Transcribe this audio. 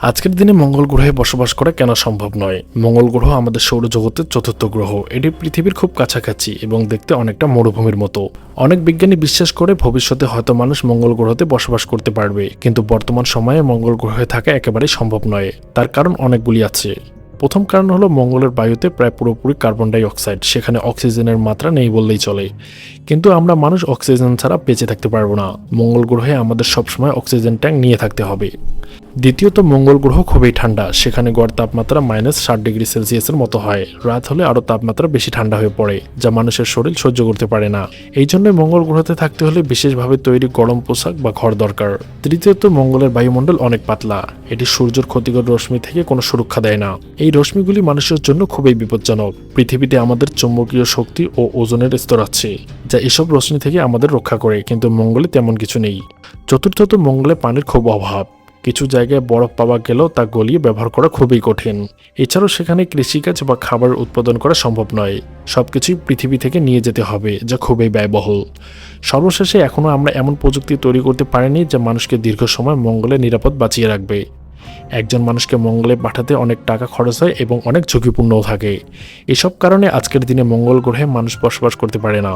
আজকের দিনে মঙ্গল গ্রহে বসবাস করা কেন সম্ভব নয়? মঙ্গল গ্রহ আমাদের সৌরজগতের চতুর্থ গ্রহ। এটি পৃথিবীর খুব কাছাকাছি এবং দেখতে অনেকটা মরুভূমির মতো। অনেক বিজ্ঞানী বিশ্বাস করে ভবিষ্যতে হয়তো মানুষ মঙ্গল গ্রহতে বসবাস করতে পারবে, কিন্তু বর্তমান সময়ে মঙ্গল গ্রহে থাকা একেবারেই সম্ভব নয়। তার কারণ অনেকগুলি আছে। প্রথম কারণ হলো মঙ্গলের বায়ুতে প্রায় পুরোপুরি কার্বন ডাই অক্সাইড, সেখানে অক্সিজেনের মাত্রা নেই বললেই চলে। কিন্তু আমরা মানুষ অক্সিজেন ছাড়া বেঁচে থাকতে পারবো না। মঙ্গল গ্রহে আমাদের সবসময় অক্সিজেন ট্যাঙ্ক নিয়ে থাকতে হবে। দ্বিতীয়ত, মঙ্গল গ্রহ খুবই ঠান্ডা, সেখানে গড় তাপমাত্রা -60°C মতো হয়। রাত হলে আরও তাপমাত্রা বেশি ঠান্ডা হয়ে পড়ে, যা মানুষের শরীর সহ্য করতে পারে না। এই জন্য মঙ্গল গ্রহতে থাকতে হলে বিশেষভাবে তৈরি গরম পোশাক বা ঘর দরকার। তৃতীয়ত, মঙ্গলের বায়ুমণ্ডল অনেক পাতলা। এটি সূর্যের ক্ষতিকর রশ্মি থেকে কোনো সুরক্ষা দেয় না। এই রশ্মিগুলি মানুষের জন্য খুবই বিপজ্জনক। পৃথিবীতে আমাদের চৌম্বকীয় শক্তি ও ওজনের স্তর আছে, যা এসব রশ্মি থেকে আমাদের রক্ষা করে, কিন্তু মঙ্গলে তেমন কিছু নেই। চতুর্থত, মঙ্গলে পানির খুব অভাব। কিছু জায়গায় বরফ পাওয়া গেলেও তা গলিয়ে ব্যবহার করা খুবই কঠিন। এছাড়াও সেখানে কৃষিকাজ বা খাবার উৎপাদন করা সম্ভব নয়। সবকিছুই পৃথিবী থেকে নিয়ে যেতে হবে, যা খুবই ব্যয়বহুল। সর্বশেষে, এখনও আমরা এমন প্রযুক্তি তৈরি করতে পারিনি যা মানুষকে দীর্ঘ সময় মঙ্গলে নিরাপদ বাঁচিয়ে রাখবে। একজন মানুষকে মঙ্গলে পাঠাতে অনেক টাকা খরচ হয় এবং অনেক ঝুঁকিপূর্ণও থাকে। এসব কারণে আজকের দিনে মঙ্গল গ্রহে মানুষ বসবাস করতে পারে না।